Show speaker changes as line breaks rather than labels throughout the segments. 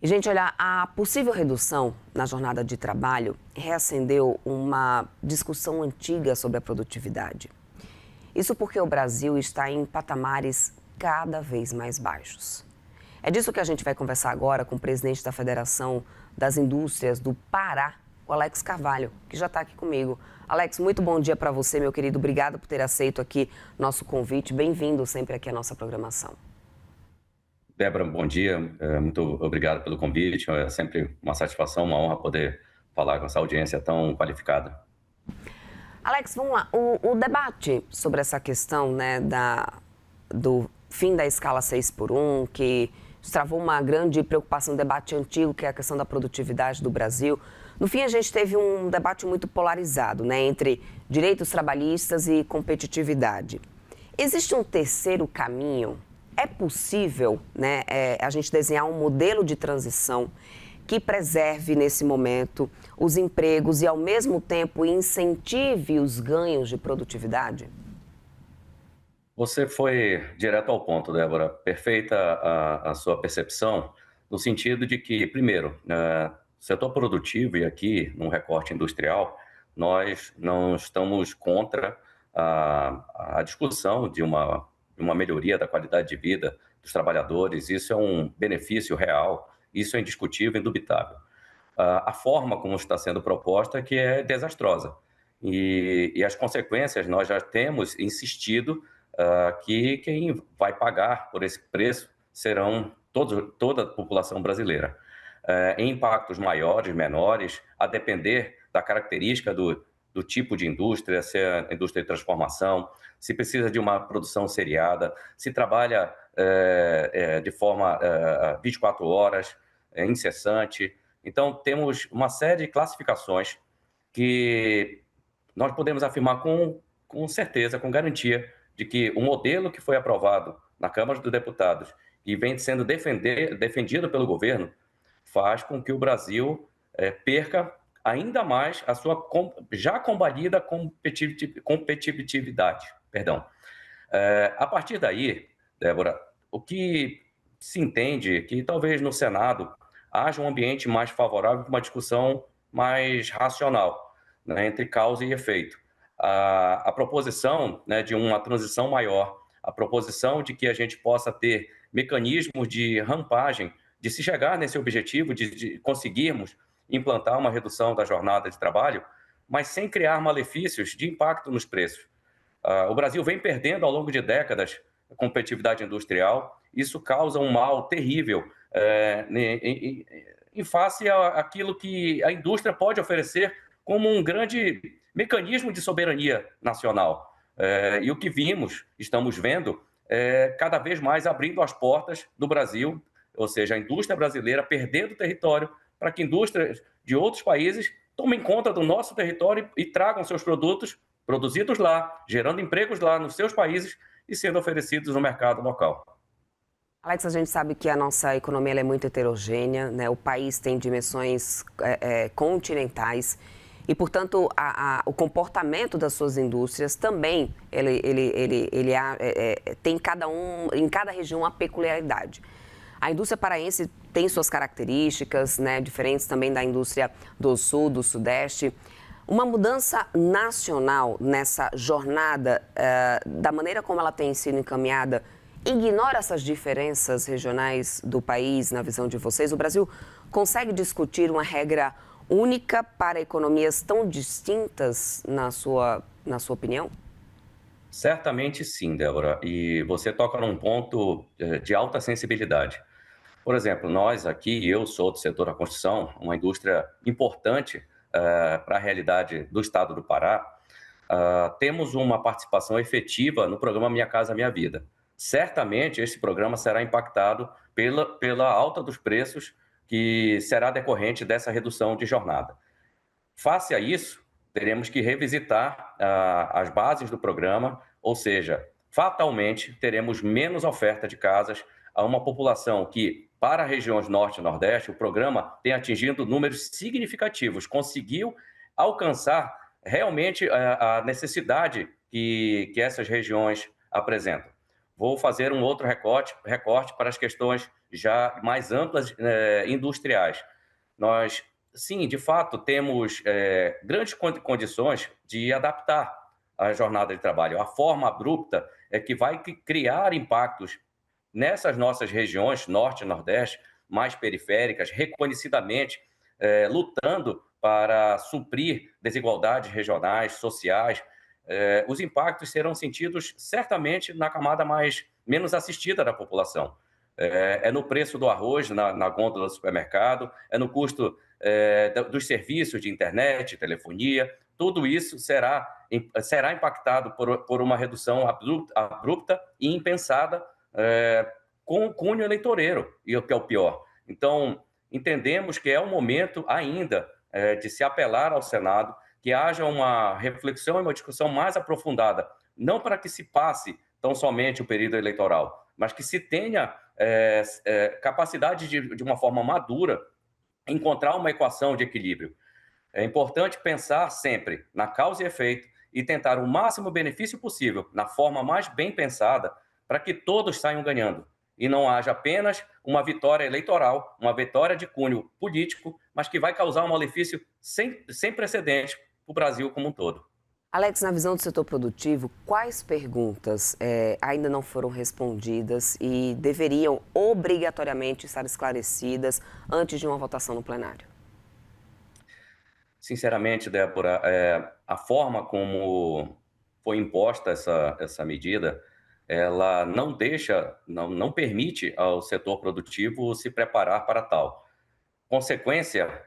E, gente, olha, a possível redução na jornada de trabalho reacendeu uma discussão antiga sobre a produtividade. Isso porque o Brasil está em patamares cada vez mais baixos. É disso que a gente vai conversar agora com o presidente da Federação das Indústrias do Pará, o Alex Carvalho, que já está aqui comigo. Alex, muito bom dia para você, meu querido. Obrigado por ter aceito aqui nosso convite. Bem-vindo sempre aqui à nossa programação.
Débora, bom dia. Muito obrigado pelo convite. É sempre uma satisfação, uma honra poder falar com essa audiência tão qualificada.
Alex, vamos lá. O debate sobre essa questão, né, do fim da escala 6x1, que travou uma grande preocupação, um debate antigo, que é a questão da produtividade do Brasil. No fim, a gente teve um debate muito polarizado, né, entre direitos trabalhistas e competitividade. Existe um terceiro caminho? É possível, né, a gente desenhar um modelo de transição que preserve, nesse momento, os empregos e, ao mesmo tempo, incentive os ganhos de produtividade?
Você foi direto ao ponto, Débora. Perfeita a sua percepção, no sentido de que, primeiro, setor produtivo, e aqui no recorte industrial, nós não estamos contra a discussão de uma melhoria da qualidade de vida dos trabalhadores. Isso é um benefício real, isso é indiscutível, indubitável. A forma como está sendo proposta é que é desastrosa. E as consequências, nós já temos insistido que quem vai pagar por esse preço serão toda a população brasileira. Em impactos maiores, menores, a depender da característica do tipo de indústria, se é a indústria de transformação, se precisa de uma produção seriada, se trabalha de forma 24 horas, incessante. Então, temos uma série de classificações que nós podemos afirmar com certeza, com garantia, de que o modelo que foi aprovado na Câmara dos Deputados e vem sendo defendido pelo governo faz com que o Brasil perca ainda mais a sua já combalida competitividade. Perdão. A partir daí, Débora, o que se entende é que talvez no Senado haja um ambiente mais favorável para uma discussão mais racional, né, entre causa e efeito. A proposição, né, de uma transição maior, a proposição de que a gente possa ter mecanismos de rampagem, de se chegar nesse objetivo, de conseguirmos implantar uma redução da jornada de trabalho, mas sem criar malefícios de impacto nos preços. O Brasil vem perdendo ao longo de décadas a competitividade industrial. Isso causa um mal terrível em face àquilo que a indústria pode oferecer como um grande mecanismo de soberania nacional. E o que estamos vendo, cada vez mais abrindo as portas do Brasil, ou seja, a indústria brasileira perdendo território para que indústrias de outros países tomem conta do nosso território e tragam seus produtos produzidos lá, gerando empregos lá nos seus países e sendo oferecidos no mercado local.
Alex, a gente sabe que a nossa economia é muito heterogênea, né? O país tem dimensões continentais e, portanto, o comportamento das suas indústrias também tem em cada região uma peculiaridade. A indústria paraense tem suas características, né, diferentes também da indústria do Sul, do Sudeste. Uma mudança nacional nessa jornada, da maneira como ela tem sido encaminhada, ignora essas diferenças regionais do país, na visão de vocês? O Brasil consegue discutir uma regra única para economias tão distintas, na sua opinião?
Certamente sim, Débora. E você toca num ponto de alta sensibilidade. Por exemplo, nós aqui, eu sou do setor da construção, uma indústria importante para a realidade do estado do Pará, temos uma participação efetiva no programa Minha Casa Minha Vida. Certamente esse programa será impactado pela alta dos preços que será decorrente dessa redução de jornada. Face a isso, teremos que revisitar as bases do programa, ou seja, fatalmente teremos menos oferta de casas a uma população que, para regiões norte e nordeste, o programa tem atingido números significativos, conseguiu alcançar realmente a necessidade que essas regiões apresentam. vou fazer um outro recorte para as questões já mais amplas, industriais. Nós, sim, de fato, temos grandes condições de adaptar a jornada de trabalho. A forma abrupta é que vai criar impactos nessas nossas regiões, norte e nordeste, mais periféricas, reconhecidamente lutando para suprir desigualdades regionais, sociais. Os impactos serão sentidos certamente na camada menos assistida da população. É no preço do arroz na gôndola do supermercado, é no custo dos serviços de internet, telefonia. Tudo isso será impactado por uma redução abrupta e impensada, com o cunho eleitoreiro, e o que é o pior. Então, entendemos que é o momento ainda de se apelar ao Senado, que haja uma reflexão e uma discussão mais aprofundada, não para que se passe tão somente o período eleitoral, mas que se tenha capacidade de uma forma madura, encontrar uma equação de equilíbrio. É importante pensar sempre na causa e efeito e tentar o máximo benefício possível, na forma mais bem pensada, para que todos saiam ganhando e não haja apenas uma vitória eleitoral, uma vitória de cunho político, mas que vai causar um malefício sem precedentes para o Brasil como um todo.
Alex, na visão do setor produtivo, quais perguntas ainda não foram respondidas e deveriam obrigatoriamente estar esclarecidas antes de uma votação no plenário?
Sinceramente, Débora, a forma como foi imposta essa medida, ela não permite ao setor produtivo se preparar para tal. Consequência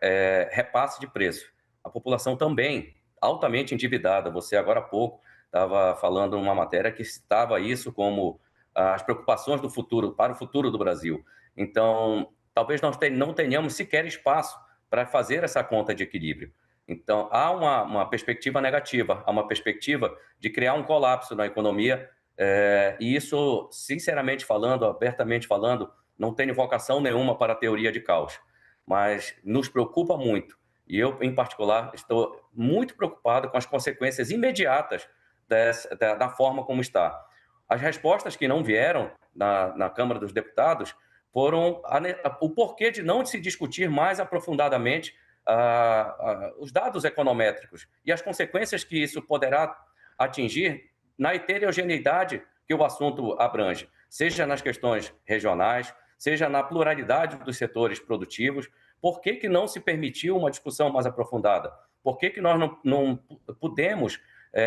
repasse de preço. A população também altamente endividada. Você agora há pouco estava falando numa matéria que citava isso como as preocupações do futuro, para o futuro do Brasil. Então, talvez nós não tenhamos sequer espaço para fazer essa conta de equilíbrio. Então, há uma perspectiva negativa, há uma perspectiva de criar um colapso na economia, e isso, sinceramente falando, abertamente falando, não tenho vocação nenhuma para a teoria de caos, mas nos preocupa muito. E eu, em particular, estou muito preocupado com as consequências imediatas da forma como está. As respostas que não vieram na Câmara dos Deputados foram o porquê de não se discutir mais aprofundadamente os dados econométricos e as consequências que isso poderá atingir na heterogeneidade que o assunto abrange, seja nas questões regionais, seja na pluralidade dos setores produtivos. Por que não se permitiu uma discussão mais aprofundada? Por que nós não podemos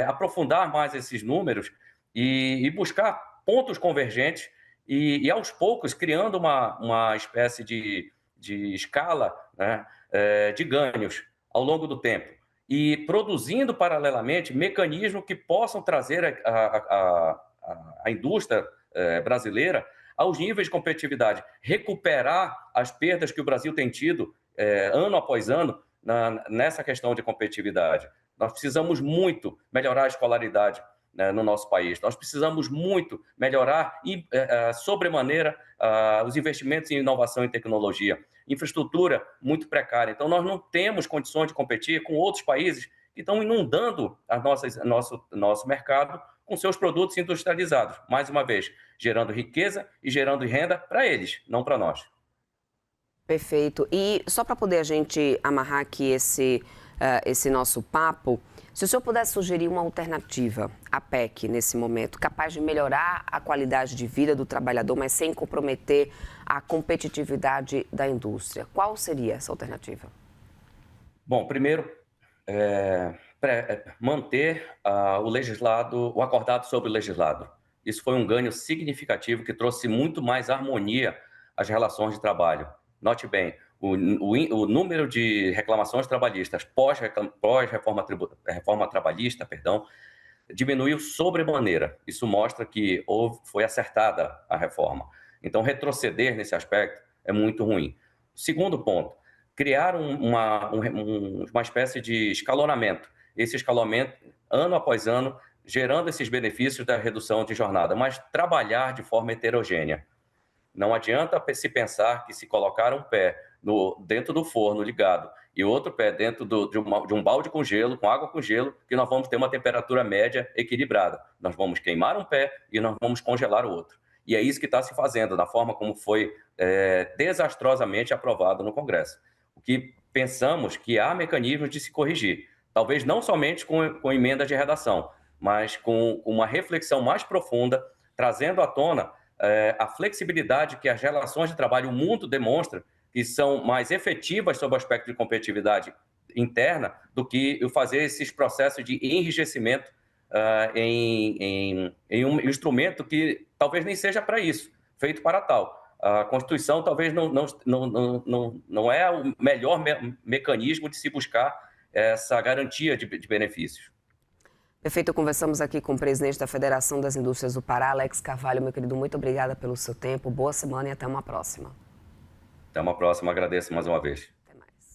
aprofundar mais esses números e buscar pontos convergentes e, aos poucos, criando uma espécie de escala, né, de ganhos ao longo do tempo e produzindo paralelamente mecanismos que possam trazer a indústria brasileira aos níveis de competitividade, recuperar as perdas que o Brasil tem tido ano após ano nessa questão de competitividade. Nós precisamos muito melhorar a escolaridade, né, no nosso país. Nós precisamos muito melhorar sobremaneira os investimentos em inovação e tecnologia. Infraestrutura muito precária. Então, nós não temos condições de competir com outros países que estão inundando nosso mercado com seus produtos industrializados. Mais uma vez, gerando riqueza e gerando renda para eles, não para nós.
Perfeito. E só para poder a gente amarrar aqui esse nosso papo, se o senhor pudesse sugerir uma alternativa à PEC nesse momento, capaz de melhorar a qualidade de vida do trabalhador, mas sem comprometer a competitividade da indústria, qual seria essa alternativa?
Bom, primeiro, manter o acordado sobre o legislado. Isso foi um ganho significativo que trouxe muito mais harmonia às relações de trabalho. Note bem, o número de reclamações trabalhistas pós-reforma trabalhista, diminuiu sobremaneira. Isso mostra que foi acertada a reforma. Então, retroceder nesse aspecto é muito ruim. Segundo ponto, criar uma espécie de escalonamento. Esse escalonamento, ano após ano, gerando esses benefícios da redução de jornada, mas trabalhar de forma heterogênea. Não adianta se pensar que se colocar um pé dentro do forno ligado e outro pé dentro de um balde com gelo, com água com gelo, que nós vamos ter uma temperatura média equilibrada. Nós vamos queimar um pé e nós vamos congelar o outro. E é isso que está se fazendo, da forma como foi desastrosamente aprovado no Congresso. O que pensamos que há mecanismos de se corrigir, talvez não somente com emendas de redação, mas com uma reflexão mais profunda, trazendo à tona a flexibilidade que as relações de trabalho, o mundo demonstra, que são mais efetivas sob o aspecto de competitividade interna do que fazer esses processos de enrijecimento em um instrumento que talvez nem seja para isso, feito para tal. A Constituição talvez não é o melhor mecanismo de se buscar essa garantia de benefícios.
Perfeito, conversamos aqui com o presidente da Federação das Indústrias do Pará, Alex Carvalho. Meu querido, muito obrigada pelo seu tempo, boa semana e até uma próxima.
Até uma próxima, agradeço mais uma vez.